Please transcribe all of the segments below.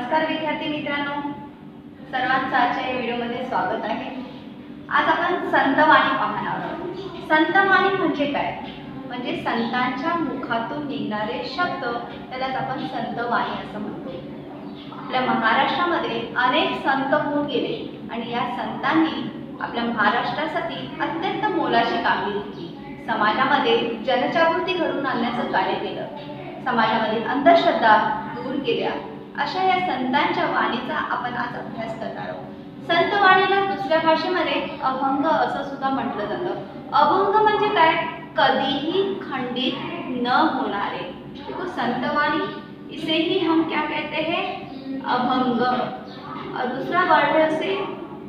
नमस्कार विद्यार्थी मित्रांनो, सर्वांचं आजच्या या व्हिडिओमध्ये स्वागत आहे। आज आपण संतवाणी पाहणार आहोत। संतवाणी म्हणजे काय? म्हणजे संतांच्या मुखातून निघणारे शब्द, त्यालाच आपण संतवाणी असं म्हणतो। आपल्या महाराष्ट्रामध्ये अनेक संत होऊन गेले आणि या संतांनी आपल्या महाराष्ट्रासाठी अत्यंत मोलाची कामगिरी केली। समाजामध्ये जनजागृती घडवून आणण्याचं कार्य केलं, समाजामध्ये अंधश्रद्धा दूर केल्या। अशा या संतांच्या वाणीचा आपण आज अभ्यास करणार आहोत। संतवाणीला दुसऱ्या भाषेमध्ये अभंग असं सुद्धा म्हटलं जातं। अभंग म्हणजे काय? कधीही खंडित न होणारे। देखो संतवाणी, इसे ही हम क्या कहते हैं? अभंग। और दूसरा वर्ड है उसे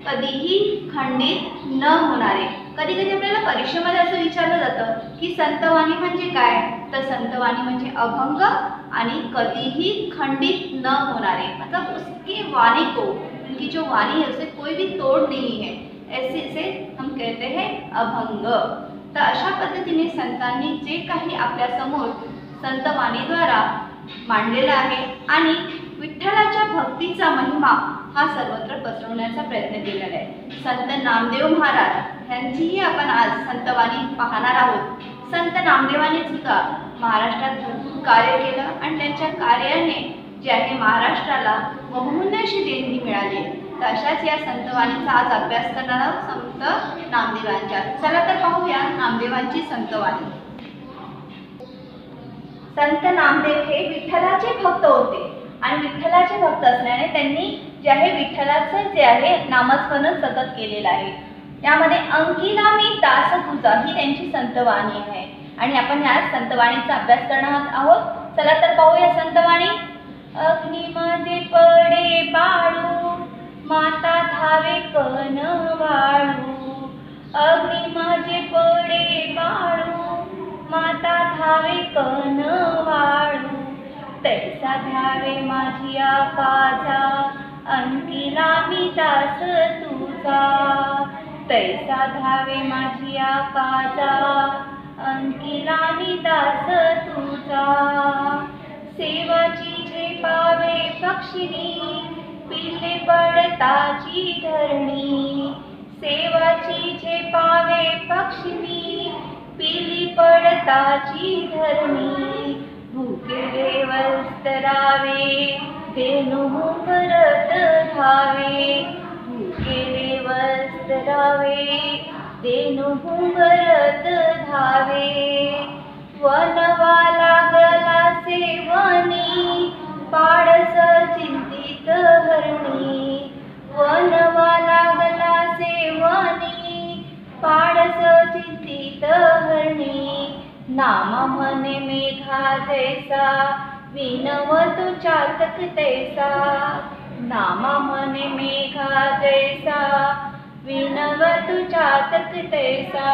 कधीही खंडित न होणारे। कधी कधी आपल्याला परीक्षेमध्ये असं विचारलं जातं की संतवाणी म्हणजे काय? तर संतवाणी म्हणजे अभंग आणि कधीही खंडित न होणारे, मतलब उसकी वाणी को, उनकी जो वाणी है उसे कोई भी तोड़ नहीं है, ऐसे इसे हम कहते हैं अभंग। तर अशा पद्धतीने संतांनी जे काही आपल्या समोर संतवाणीद्वारा मांडलेला आहे आणि विठ्ठलाच्या भक्तीचा महिमा हा सर्वत्र पसरवण्याचा प्रयत्न केलेला आहे। संत नामदेव महाराज यांचीही आपण आज संतवाणी पाहणार आहोत। संत नामदेवांनी सुद्धा महाराष्ट्रात भरपूर कार्य केलं आणि त्यांच्या कार्याने जे आहे महाराष्ट्राला बहुमूल्य अशी देणगी मिळाली। तर अशाच या संतवाणीचा आज अभ्यास करणार आहोत, संत नामदेवांच्या। चला तर पाहूया नामदेवांची संतवाणी। संत नामदेव हे विठ्ठलाचे भक्त होते आणि विठ्ठलाचे भक्त असल्याने त्यांनी जे आहे विठ्ठलाचं जे आहे नामस्मरण सतत केलेलं आहे। यामध्ये अंकिला मी दास तुझा ही त्यांची संतवाणी आहे आणि आपण या संतवाणीचा अभ्यास करणार आहोत। चला तर पाहूया संतवाणी। अग्नी माझे पडे बाळू, माता धावे कन वाळू। अग्नी माझे पडे बाळू, माता धावे कन वाळू। तैसा धावे माझी काजा, अंकिला मी दास तुझा। तैसा धावे माझी काजा, अंकिला मी दास तुझा। सेवाची जे पावे पक्षिणी, पिले पडताची धरणी। सेवाची जे पावे पक्षिणी, पिली पडताची धरणी। भुकेले वस्त्रावे, धेनु भरत धावे। भुकेले वस्त्रावे, धेनु भरत धावे। वनवा लागला सेवनी, पाडस चिंतित हरणी। वनवा लागला सेवनी, पाडस चिंतित हरणी। नामा म्हणे मेघा जैसा, विनवतु चातक तैसा। नामा म्हणे मेघा जैसा, विनवतु चातक तैसा।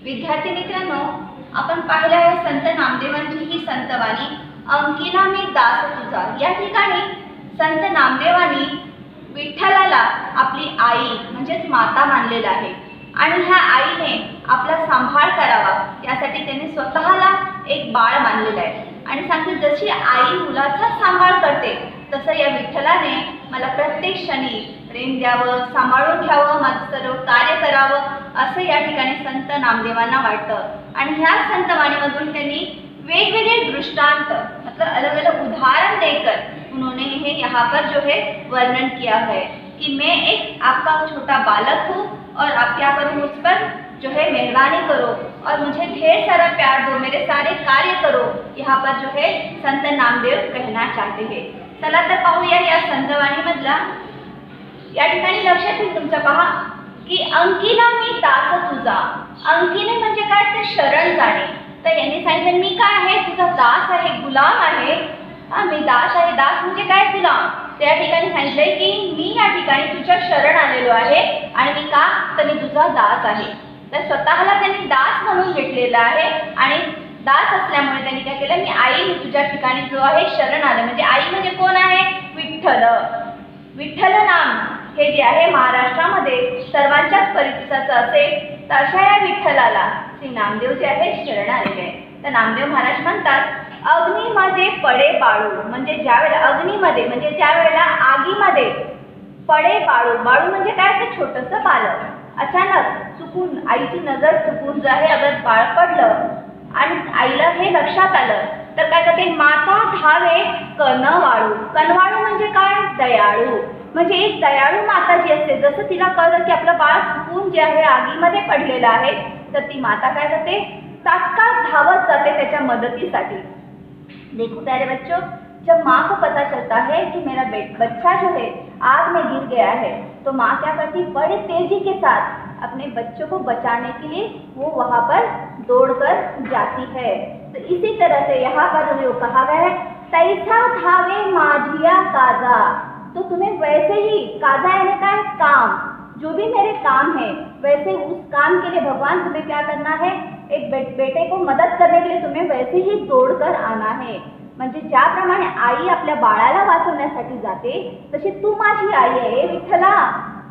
विद्यार्थी मित्रांनो, आपण पाहिलं आहे संत नामदेवांची ही संतवाणी अंकिला मी दास तुझा। या ठिकाणी संत नामदेवांनी विठ्ठलाला आपली आई म्हणजेच माता मानलेलं आहे आणि ह्या आईने आपला सांभाळ करावा यासाठी त्यांनी स्वतःला एक बाळ मानलेलं आहे आणि सांगते जशी आई मुलाचा सांभाळ करते तसं या विठ्ठलाने मला प्रत्येक क्षणी प्रेम द्यावं, सांभाळून घ्यावं, माझं सर्व कार्य करावं असं या ठिकाणी संत नामदेवांना वाटतं। आणि ह्या संतवाणीमधून त्यांनी वेगवेगळे दृष्टांत, मतलब अलग अलग उदाहरण देकर उन्होंने हे यहाँ पर जो है वर्णन किया है कि मैं एक आपका छोटा बालक हूँ और आप क्या करो, मुझ पर जो है मेहरबानी करो और मुझे ढेर सारा प्यार दो, मेरे सारे कार्य करो। यहाँ पर जो है संत नामदेव कहना चाहते हैं। चला तर पाहूया या संतवाणीमधला। या ठिकाणी लक्षात येईल तुमच्या पहा की अंकिला मी दास तुझा। अंकिने म्हणजे काय? ते शरण जाणे। तर यांनी सांगितलं मी काय आहे? तुझा दास आहे, गुलाम आहे। मी दास आहे। दास म्हणजे काय? गुलाम। त्या ठिकाणी सांगितलंय की मी या ठिकाणी तुझ्या शरण आलेलो आहे आणि मी का? तर मी तुझा दास आहे। तर स्वतःला त्यांनी दास म्हणून घेतलेला आहे आणि दास असल्यामुळे त्यांनी काय केलं? मी आई तुझ्या ठिकाणी जो आहे शरण आलं। म्हणजे आई म्हणजे कोण आहे? विठ्ठल। विठ्ठल नाम हे जे आहे महाराष्ट्रामध्ये सर्वांच्याच परिचिताचं असे तर अशा या विठ्ठलाला श्री नामदेव जे आहे शरण आलेले आहे. तर नामदेव महाराज म्हणतात, अग्नी माझे पडे बाळू, म्हणजे ज्या वेळेला अग्नीमध्ये म्हणजे ज्या वेळेला आगीमध्ये पडे बाळू, बाळू म्हणजे काय, ते छोटंसं बालक, अचानक चुकून आईची नजर चुकून जो आहे अगर बाळ पडलं आणि आईला हे लक्षात आलं तर काय करते, माता धावे कनवाळू. कनवाळू म्हणजे काय, दयाळू. म्हणजे एक दयाळू माता जी असते, जसं तिला कळलं की आपलं बाळ चुकून जे आहे आगीमध्ये पडलेलं आहे, तर ती माता काय करते, तात्काळ धावत जाते त्याच्या मदतीसाठी. देखो प्यारे बच्चों, जब माँ को पता चलता है कि मेरा बच्चा जो है आग में गिर गया है, तो माँ क्या करती, बड़े तेजी के साथ अपने बच्चों को बचाने के लिए वो वहाँ पर दौड़कर जाती है. तो इसी तरह से यहाँ पर जो कहा गया है, तैसा धावे माझिया काजा. तो तुम्हें वैसे ही, काजा यानी का काम, जो भी मेरे काम है वैसे उस काम के लिए भगवान तुम्हें क्या करना है, एक बेटे को मदत करने के लिए तुम्हें वैसे ही दौड़कर आना है. म्हणजे ज्याप्रमाणे आई आपल्या बाळाला वाचवण्यासाठी जाते, तशी तू माझी आई आहे विठ्ठला,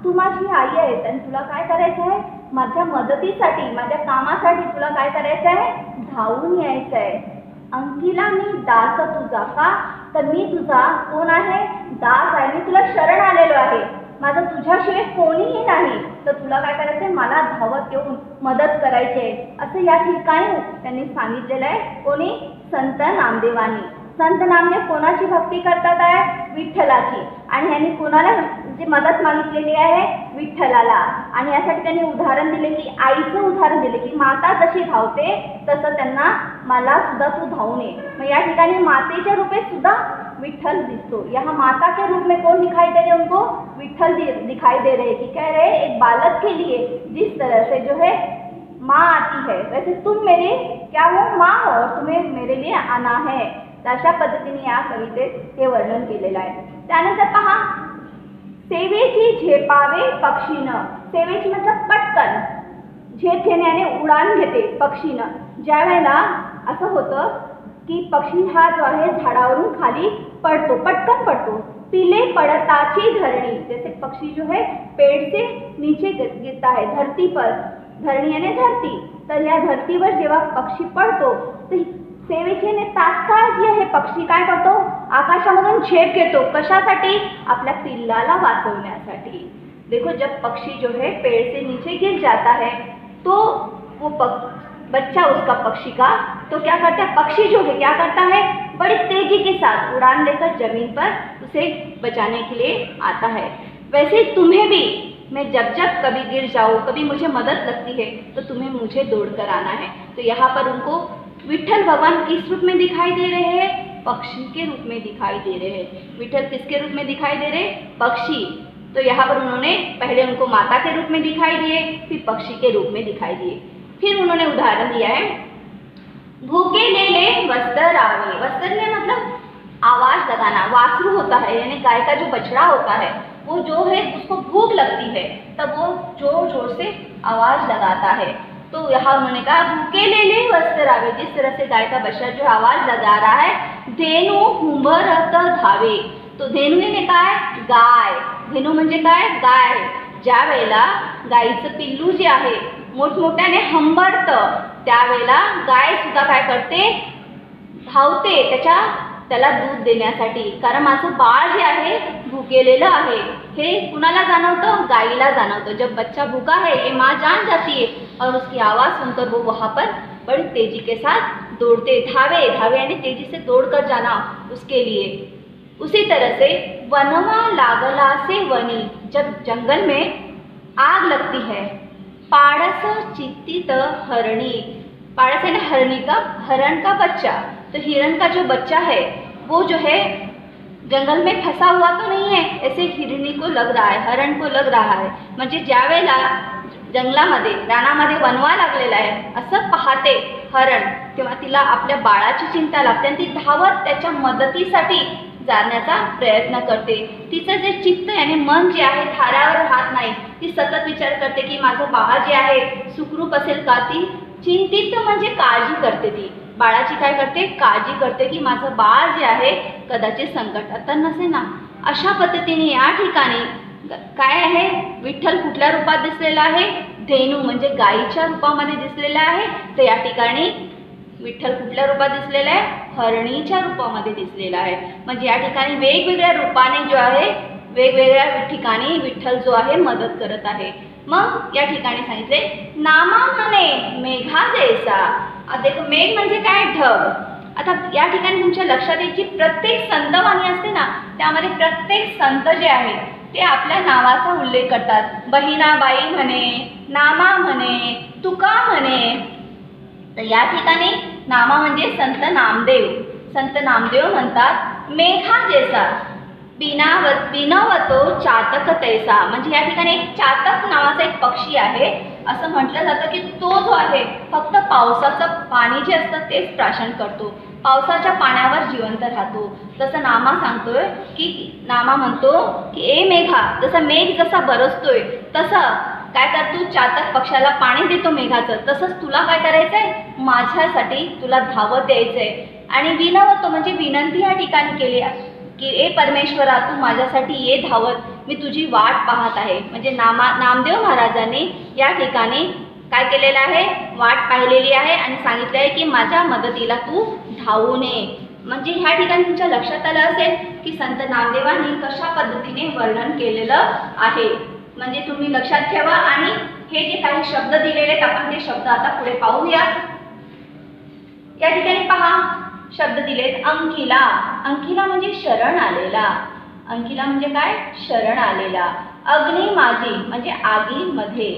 तू माझी आई आहेस आणि तुला काय करायचं आहे, माझ्या मदतीसाठी, माझ्या कामासाठी तुला काय करायचं आहे, धावून यायचं आहे. अंकिला मी दास तुझा, का तर मी तुझा कोण आहे, दास आहे, मी तुला शरण आलेलो आहे, माझं तुझ्याशिवाय कोणीही नाही, तर तुला काय करायचं आहे, मला धावत येऊन मदत करायची आहे, असं या ठिकाणी त्यांनी सांगितलेलं आहे. कोणी, संत नामदेवानी. संत नामदेव कोणाची भक्ती करतात आहे, विठ्ठलाची, आणि यांनी कोणाला जी मदत मागितलेली आहे, विठ्ठलाला. आणि यासाठी त्यांनी उदाहरण दिले की, आईचं उदाहरण दिले की माता जशी धावते तसं त्यांना मला सुद्धा तू धावून ये. मग या ठिकाणी मातेच्या रूपात सुद्धा विठ्ठल दिसतो. यहाँ माता के रूप में कौन दिखाई दे रहे, उनको विठ्ठल दिखाई दे रहे, कि कह रहे एक बालक के लिए जिस तरह से जो है माँ आती है, वैसे तुम मेरे क्या हो, माँ हो, और तुम्हें मेरे लिए आना है. अशा पद्धतीने या कवितेत हे वर्णन केलेलं आहे. त्यानंतर पहा, सेवेची झेपावे पक्षीनं. सेवेची मतलब पटकन, झेप घेण्याने उडान घेते पक्षीनं. ज्या वेळेला असं होतं की पक्षी हा जो आहे झाडावरून खाली पडतो, पटकन पडतो. पिले पड़ताची धरणी, जैसे पक्षी जो है पेड़ से नीचे गिरता है धरती पर, धरणी यानी धरती, तर या धरतीवर जेव्हा पक्षी पडतो तर सेवेचीने तात्काळ जे आहे पक्षी काय करतो, आकाशामधून झेप घेतो. कशासाठी, आपल्या पिल्लाला वाचवण्यासाठी. देखो जब पक्षी जो है पेड़ से नीचे गिर जाता है तो वो बच्चा उसका पक्षी का, तो क्या करता है, पक्षी जो है क्या करता है, बड़ी तेजी के साथ उड़ान लेकर जमीन पर उसे बचाने के लिए आता है. वैसे तुम्हें भी, मैं जब जब कभी गिर जाऊँ, कभी मुझे मदद लगती है तो तुम्हें मुझे दौड़ कर आना है. तो यहाँ पर उनको विठ्ठल भगवान किस रूप में दिखाई दे रहे हैं, पक्षी के रूप में दिखाई दे रहे हैं. विठ्ठल किसके रूप में दिखाई दे रहे, पक्षी. तो यहाँ पर उन्होंने पहले उनको माता के रूप में दिखाई दिए, फिर पक्षी के रूप में दिखाई दिए. फिर उन्होंने उदाहरण दिया है, भूखे ले ले वस्त्र आवे. वस्त्र ले मतलब आवाज लगाना, वासरू होता है यानी गाय का जो बछड़ा होता है, वो जो है उसको भूख लगती है तब वो जोर जोर से आवाज लगाता है. तो यहाँ उन्होंने कहा, भूखे ले ले वस्त्र आवे. जिस तरह से गाय का बछड़ा जो आवाज लगा रहा है, धेनु हुंबरत धावे. तो धेनु ने काय, गाय. धेनु म्हणजे काय, गाय. ज्या वेळेला गायीचं पिल्लू जे आहे मोठमोठ्याने हंबरतं, त्यावेळेला गाय सुद्धा काय करते, धावते त्याला दूध देण्यासाठी. कारण माझं बाळ जे आहे भुकेलेलं आहे, हे कुणाला जाणवतं, गायीला जाणवतं. जब बच्चा भूखा है ये माँ जान जाती है और उसकी आवाज़ सुनकर वो वहाँ पर बड़ी तेजी के साथ दौड़ते, धावे, धावे यानी तेजी से दौड़कर जाना उसके लिए. उसी तरह से वनवा लागला से वनी, जब जंगल में आग लगती है, पाड़स चित्तित हरणी. पाड़स यानी हरणी का, हरण का बच्चा. तो हिरण का जो बच्चा है वो जो है जंगल में फंसा हुआ तो नहीं है, ऐसे हिरणी को लग रहा है, हरण को लग रहा है. म्हणजे ज्या वेळेला जंगलामध्ये, रानामध्ये वनवा लागलेला आहे असं पाहते हरण, तेव्हा तिला आपल्या बाळाची चिंता लागते आणि ती धावत त्याच्या मदतीसाठी जाण्याचा प्रयत्न करते. तिचं जे चित्त यानी मन जे आहे थाऱ्यावर राहत नाही, ती सतत विचार करते की माझं बाळ जे आहे सुखरूप असेल का. ती चिंतित म्हणजे काळजी करते, ती बाळाची काय करते, काळजी करते की माझं बाळ जे आहे कदाचित संकटात तर नसे ना. अशा पद्धतीने या ठिकाणी काय आहे, विठ्ठल कुठल्या रूपात दिसलेला आहे, धेनू म्हणजे गाईच्या रूपामध्ये दिसलेला आहे, तर या ठिकाणी विठ्ठल कुठल्या रूपात दिसलेला आहे? हरणीच्या रूपामध्ये दिसलेला आहे. म्हणजे या ठिकाणी वेगवेगळ्या रूपाने जो आहे वेगवेगळ्या ठिकाणी विठ्ठल जो आहे मदत करत आहे. मग या ठिकाणी सांगितले नामा म्हणे मेघा जैसा. आता मेघ म्हणजे काय? ढग. आता या ठिकाणी तुमच्या लक्षात येईल की प्रत्येक संतवाणी असते ना, त्यामध्ये प्रत्येक संत जे आहे ते आपल्या नावाचा उल्लेख करतात. बहिणाबाई म्हणे, नामा म्हणे, तुका म्हणे. तर या ठिकाणी नामा म्हणजे संत नामदेव. संत नामदेव म्हणतात मेघा जैसा बिनवतो चातक तैसा. म्हणजे या ठिकाणी एक चातक नावाचा एक पक्षी आहे. असं म्हटलं जातं की तो जो आहे फक्त पावसाचं पाणी जे असतं तेच प्राशन करतो, पावसाच्या पाण्यावर जिवंत राहतो. तसं नामा सांगतोय की नामा म्हणतो की ए मेघा, जसा मेघ जसा बरसतोय तसं काय कर, तू चातक पक्षाला पाणी देतो मेघाचं, तसंच तुला काय करायचंय? माझ्यासाठी तुला धावत यायचंय. आणि विनवतो म्हणजे विनंती या ठिकाणी केली की ए परमेश्वरा, तू माझ्यासाठी ये धावत, मी तुझी वाट पाहत आहे. म्हणजे नामदेव महाराजांनी या ठिकाणी काय केलेलं आहे? वाट पाहिलेली आहे आणि सांगितलं आहे की माझ्या मदतीला तू धावून ये. म्हणजे ह्या ठिकाणी तुमच्या लक्षात आलं असेल की संत नामदेवांनी कशा पद्धतीने वर्णन केलेलं आहे. म्हणजे तुम्ही लक्षात ठेवा. आणि हे जे काही शब्द दिलेले आहेत आपण ते शब्द आता पुढे पाहूया. या ठिकाणी पहा शब्द दिलेत. अंकिला. अंकिला म्हणजे शरण आलेला. अंकिला म्हणजे काय? शरण आलेला. अग्नी माझी म्हणजे आगीमध्ये.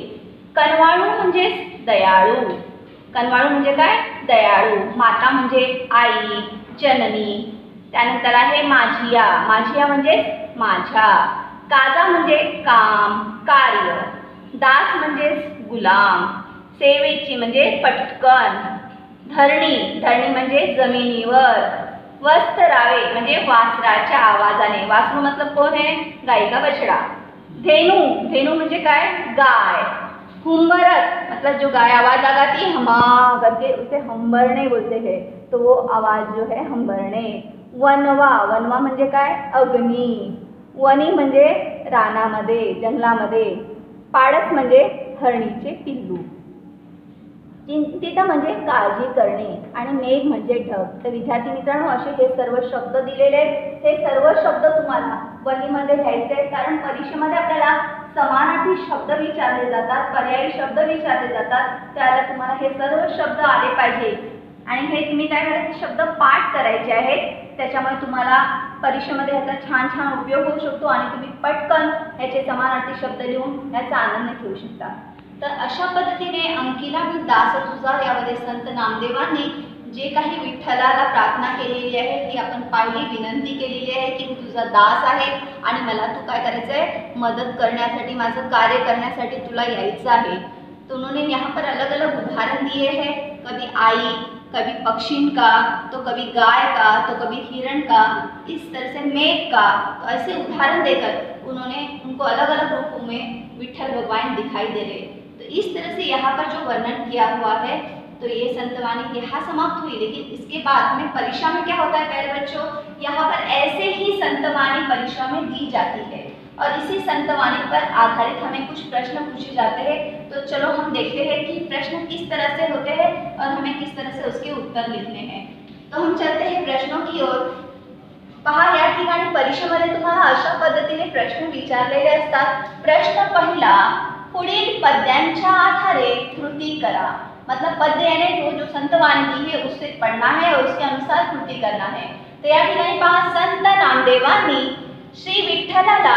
कनवाळू म्हणजे दयाळू. कनवाळू म्हणजे काय? दयाळू. माता म्हणजे आई, जननी. त्यानंतर आहे माझिया. माझिया म्हणजे माझ्या. काजा म्हणजे काम, कार्य. दास म्हणजे गुलाम. सेवेची म्हणजे पटकन. धरणी. धरणी म्हणजे जमिनीवर. वस्त्रावे म्हणजे वासराच्या आवाजाने. वासरू मतलब कोण है? गाय का बछड़ा. धेनू. धेनू म्हणजे काय? गाय. हुंबरत मतलब जो गाय आवाज लगाती है हमा करके, उसे हंबरणे बोलते हैं, तो वो आवाज जो है हंबरणे. वनवा. वनवा म्हणजे काय? अग्नी. वनी म्हणजे रानामध्ये, जंगलामध्ये. पाडस म्हणजे हरणीचे पिल्लू. चिंतित म्हणजे काळजी करणे. आणि मेघ म्हणजे ढग. तर विद्यार्थी मित्रांनो, असे हे सर्व शब्द दिलेले आहेत. हे सर्व शब्द तुम्हाला वहीमध्ये घ्यायचे आहेत, कारण परीक्षेमध्ये आपल्याला समानार्थी शब्द विचारले जातात, पर्यायी शब्द विचारले जातात. त्याला तुम्हाला हे सर्व शब्द आले पाहिजे आणि हे तुम्ही काय करायचे? शब्द पाठ करायचे आहेत. त्याच्यामुळे तुम्हाला परीक्षेमध्ये ह्याचा छान छान उपयोग होऊ शकतो आणि तुम्ही पटकन ह्याचे समानार्थी शब्द लिहून याचा आनंद घेऊ शकता. तर अशा पद्धतीने अंकिला मी दास तुझा यामध्ये संत नामदेवांनी जे काही विठ्ठलाला प्रार्थना केलेली आहे ती आपण पाहिली, विनंती केलेली आहे की मी तुझा दास आहे आणि मला तू काय करायचं आहे? मदत करण्यासाठी, माझं कार्य करण्यासाठी तुला यायचं आहे. तो उन्होंने यहाँ पर अलग अलग उदाहरण दिए हैं. कभी आई, कभी पक्षी का, तो कभी गाय का, तो कभी हिरण का, इस तरह से मेघ का. तो ऐसे उदाहरण देकर उन्होंने उनको अलग अलग रूपों में विठ्ठल भगवान दिखाई दे रहे. तो इस तरह से यहाँ पर जो वर्णन किया हुआ है, तो ये संतवाणी यहाँ समाप्त हुई. लेकिन इसके बाद में परीक्षा में क्या होता है प्यारे बच्चों? यहाँ पर ऐसे ही संतवाणी परीक्षा में दी जाती है और इसी संतवाणी पर आधारित हमें कुछ प्रश्न पूछे जाते हैं. तो चलो हम देखते हैं कि प्रश्न किस तरह से होते हैं और हमें किस तरह से उसके उत्तर लिखने हैं. तो हम चलते हैं प्रश्नों की ओर. पहा, या ठिकाणी परीक्षेमध्ये तुम्हाला अशा पद्धतीने प्रश्न विचारलेले असतात. प्रश्न पहिला, पुढील पद्यांच्या आधारे कृती करा. मतलब पद्य यानी वो जो संतवाणी दी है उससे पढ़ना है और उसके अनुसार कृती करना है. तो या ठिकाणी पहा, संत नामदेवांनी श्री विठ्ठलाला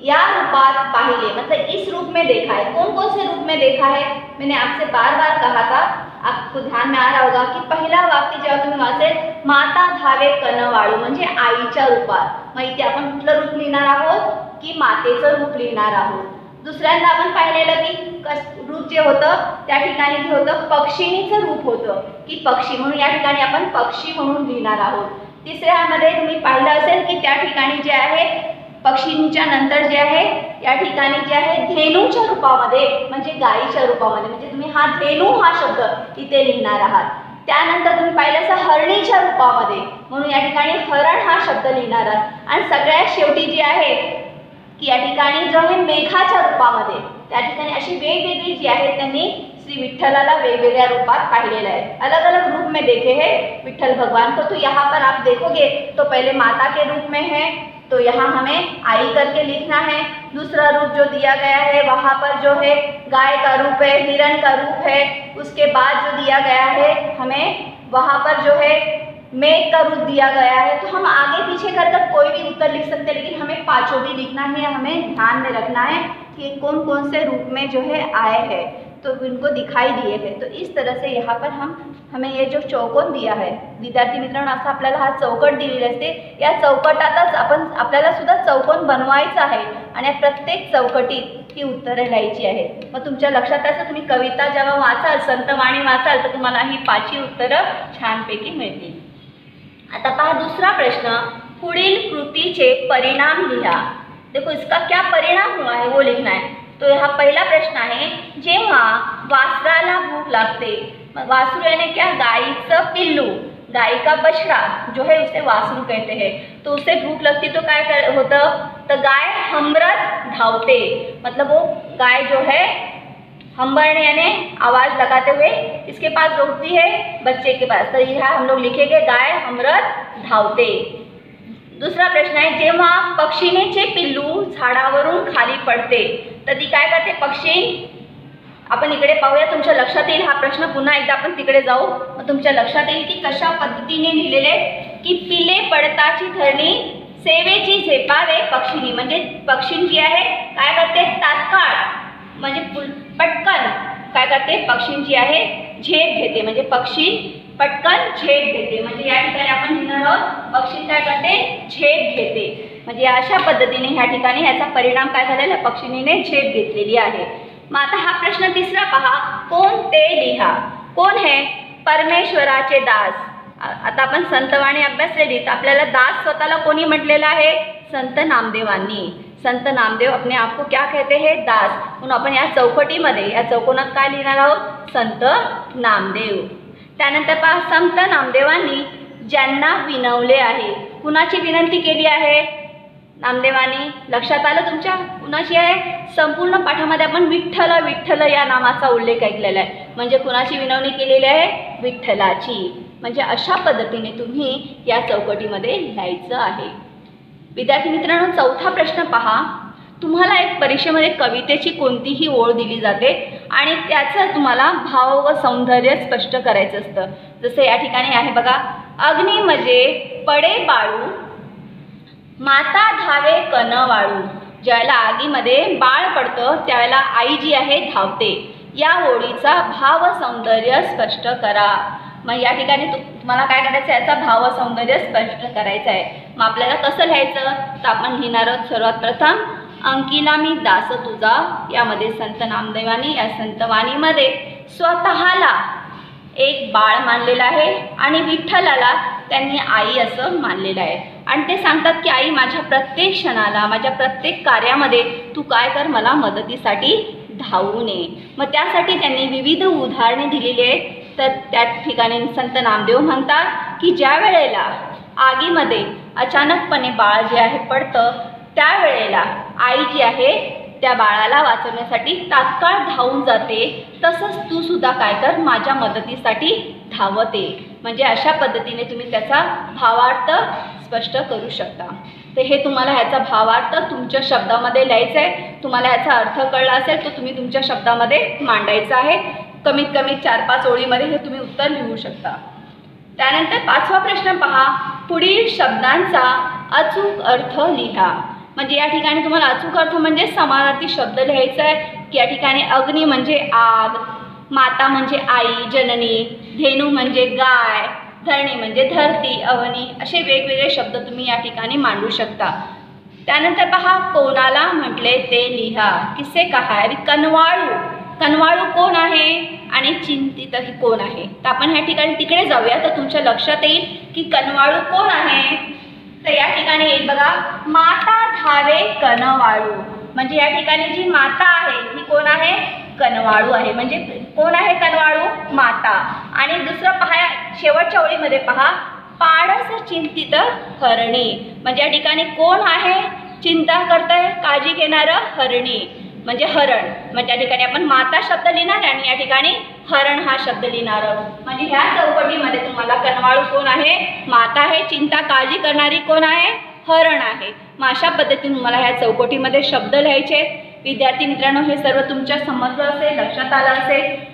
या रूपात पाहिले, मतलब इस रूप में देखा है. कौन कौन से रूप में देखा है? मैंने आपसे बार बार कहा था, आपको ध्यान में आ रहा होगा की पहिला वाक्य जेव्हा तुम्ही वाचेल, माता धावे कनवाळू म्हणजे आईच्या रूपात. मग इथे आपण कुठलं रूप लिहिणार आहोत? की मातेचं रूप लिहिणार आहोत. दुसऱ्यांदा आपण पाहिलेलं की रूप जे होतं त्या ठिकाणी जे होतं पक्षिणीचं रूप होतं की पक्षी, म्हणून या ठिकाणी आपण पक्षी म्हणून लिहिणार आहोत. तिसऱ्यामध्ये तुम्ही पाहिलं असेल की त्या ठिकाणी जे आहे पक्षींच्या नंतर जे आहे या ठिकाणी जे आहे धेनूच्या रूपामध्ये म्हणजे गायीच्या रूपामध्ये, म्हणजे तुम्ही हा धेनू हा शब्द इथे लिहिणार आहात. त्यानंतर तुम्ही पाहिलं असं हरणीच्या रूपामध्ये, म्हणून या ठिकाणी हरण हा शब्द लिहिणार आहात. आणि सगळ्यात शेवटी जे आहे की या ठिकाणी जो आहे मेघाच्या रूपामध्ये, त्या ठिकाणी अशी वेगवेगळी जी आहे त्यांनी श्री विठ्ठलाला वेगवेगळ्या रूपात पाहिलेलं आहे। अलग अलग रूप में देखे हैं विठ्ठल भगवान को। तो यहाँ पर आप देखोगे तो पहले माता के रूप में है, तो यहाँ हमें आई करके लिखना है। दूसरा रूप जो दिया गया है वहाँ पर जो है गाय का रूप है, हिरण का रूप है। उसके बाद जो दिया गया है हमें वहाँ पर जो है मेघ का रूप दिया गया है। तो हम आगे पीछे कर कोई भी उत्तर लिख सकते हैं, लेकिन हमें पांचों भी लिखना है। हमें ध्यान में रखना है कि कौन कौन से रूप में जो है आए हैं, तो इनको दिखाई दिए हैं। तो इस तरह से यहाँ पर हमें ये जो चौकोन दिया है, विद्यार्थी मित्रांनो असा आपल्याला हा चौकट दिलेला असते। या चौकटातच आपल्याला सुद्धा चौकोन बनवायचा आहे आणि या प्रत्येक चौकटीत ही उत्तरे लिहायची आहेत। मग तुमच्या लक्षात असं तुम्ही कविता जेव्हा वाचाल, संतवाणी वाचाल, तर तुम्हाला ही 5 उत्तरं छानपैकी मिळतील। आता पहा दूसरा प्रश्न, पुढील कृतीचे परिणाम लिहा। देखो इसका क्या परिणाम हुआ है वो लिखना है। तो यहाँ पहला प्रश्न आहे, जेव्हा वासराला भूक लागते, वासरू यानी क्या, गायचं पिल्लू, गाय का बछड़ा जो है उसे वासरू कहते हैं। तो उसे भूख लगती तो क्या होतं, तो गाय हमरत धावते, मतलब वो गाय जो है हम्बरने यानी आवाज़ लगाते हुए इसके पास दौड़ती है बच्चे के पास। तो यहाँ हम लोग लिखेंगे गाय हमरत धावते। दूसरा प्रश्न आहे, जेव्हा पक्षिणीचे पिल्लू झाडावरून खाली पडते, तर ती काय करते, पक्षी, आपण इकडे पाहूया, तुमच्या लक्षात येईल हा प्रश्न, पुन्हा एकदा आपण तिकडे जाऊ, मग तुमच्या लक्षात येईल की कशा पद्धतीने लिहिलेले, की पिले पडताची धरणी सेवेची झेपावे पक्षिणी, म्हणजे पक्षी जी आहे काय करते, तात्काळ म्हणजे पटकन काय करते, पक्षींची आहे झेप घेते, म्हणजे पक्षी पटकन झेप घेते। म्हणजे या ठिकाणी आपण लिहिणार आहोत पक्षी काय करते, झेप घेते। म्हणजे अशा पद्धतीने ह्या ठिकाणी याचा परिणाम काय झालेला, पक्षिणीने झेप घेतलेली आहे। मग आता हा प्रश्न तिसरा पहा, कोण ते लिहा। कोण है, परमेश्वराचे दास। आता आपण संतवाणी अभ्यासलेली, तर आपल्याला दास स्वतःला कोणी म्हटलेलं आहे, संत नामदेवांनी। संत नामदेव अपने आप को क्या कहते हैं, दास। म्हणून आपण या चौकटीमध्ये, या चौकोनात काय लिहिणार आहोत, संत नामदेव। त्यानंतर पहा, संत नामदेवांनी ज्यांना विनवले आहे, कुणाची विनंती केली आहे, नामदेवांनी। लक्षात आलं तुमच्या, कुणाची आहे, संपूर्ण पाठामध्ये आपण विठ्ठल विठ्ठल या नामाचा उल्लेख ऐकलेला आहे, म्हणजे कुणाची विनवणी केलेली आहे, विठ्ठलाची। म्हणजे अशा पद्धतीने तुम्ही या चौकटीमध्ये लिहायचं आहे। विद्यार्थी मित्रांनो, चौथा प्रश्न पहा, तुम्हाला एक परीक्षेमध्ये कवितेची कोणतीही ओळ दिली जाते आणि त्याचं तुम्हाला भाव व सौंदर्य स्पष्ट करायचं असतं। जसं या ठिकाणी आहे बघा, अग्नी म्हणजे पडे बाळू, माता धावे कन वाळू। ज्यावेळेला आगीमध्ये बाळ पडतं त्यावेळेला आई जी आहे धावते। या ओळीचा भाव सौंदर्य स्पष्ट करा। मग या ठिकाणी तुम्हाला काय करायचं आहे, याचा भाव सौंदर्य स्पष्ट करायचं आहे। मग आपल्याला कसं लिहायचं, तर आपण लिहिणार आहोत सर्वात प्रथम, अंकिला मी दास तुझा। यामध्ये संत नामदेवांनी या संतवाणीमध्ये स्वतःला एक बाळ मानलेलं आहे आणि विठ्ठलाला त्यांनी आई असं मानलेलं आहे। आणि ते सांगतात की आई, माझ्या प्रत्येक क्षणाला, माझ्या प्रत्येक कार्यामध्ये तू काय कर, मला मदतीसाठी धावून ये। मग त्यासाठी त्यांनी विविध उदाहरणे दिलेली आहेत। तर त्या ठिकाणी संत नामदेव म्हणतात की ज्या वेळेला आगीमध्ये अचानकपणे बाळ जे आहे पडतं, त्यावेळेला आई जी आहे त्या बाळाला वाचवण्यासाठी तात्काळ धावून जाते। तसंच तू सुद्धा काय कर, माझ्या मदतीसाठी धावत ये। म्हणजे अशा पद्धतीने तुम्ही त्याचा भावार्थ स्पष्ट करू शकता। तर हे तुम्हाला ह्याचा भावार्थ तुमच्या शब्दामध्ये लिहायचा आहे। तुम्हाला ह्याचा अर्थ कळला असेल तर तुम्ही तुमच्या शब्दामध्ये मांडायचा आहे। कमीत कमी 4-5 ओळीमध्ये हे तुम्ही उत्तर लिहू शकता। त्यानंतर पाचवा प्रश्न पहा, पुढील शब्दांचा अचूक अर्थ लिहा। म्हणजे या ठिकाणी तुम्हाला अचूक अर्थ म्हणजे समानार्थी शब्द लिहायचा आहे की या ठिकाणी अग्नी म्हणजे आग, माता म्हणजे आई जननी, धेनू म्हणजे गाय, धरणी म्हणजे धरती अवनी, असे वेगवेगळे शब्द तुम्ही या ठिकाणी मांडू शकता। त्यानंतर पहा, कोणाला म्हटले ते लिहा। किसे कहा है, कनवाळू, कनवाळू कोण आहे आणि चिंतितही कोण आहे। तर आपण ह्या ठिकाणी तिकडे जाऊया, तर तुमच्या लक्षात येईल की कनवाळू कोण आहे। तर या ठिकाणी येईल बघा, माता धावे कनवाळू, म्हणजे या ठिकाणी जी माता आहे ही कोण आहे, कनवाळू आहे। म्हणजे कोण आहे कनवाळू, माता। आणि दुसरं पहा, शेवटच्या ओळीमध्ये पहा, पाडस चिंतित हरणी, म्हणजे या ठिकाणी कोण आहे, चिंता करताय काळजी घेणारं हरणी म्हणजे हरण. मग त्या ठिकाणी आपण माता शब्द लिहिणार आणि या ठिकाणी हरण हा शब्द लिहिणार. म्हणजे ह्या चौकटीमध्ये तुम्हाला कनवाळू कोण आहे? माता आहे. चिंता काळजी करणारी कोण आहे? हरण आहे. मग अशा पद्धतीने तुम्हाला ह्या चौकटीमध्ये शब्द लिहायचे. विद्यार्थी मित्रांनो, हे सर्व तुमच्या समजलं असेल, लक्षात आलं असेल.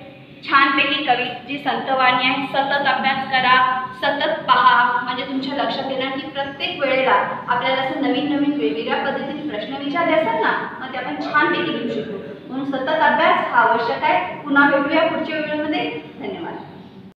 छानपैकी कवी जी संतवाणी आहे सतत अभ्यास करा, सतत पहा, म्हणजे तुमच्या लक्षात येणार की प्रत्येक वेळेला आपल्याला असं नवीन नवीन वेगवेगळ्या पद्धतीने प्रश्न विचारले असतात ना, मग ते आपण छानपैकी लिहू शकतो. म्हणून सतत अभ्यास हा आवश्यक आहे. पुन्हा भेटूया पुढच्या व्हिडिओमध्ये. धन्यवाद.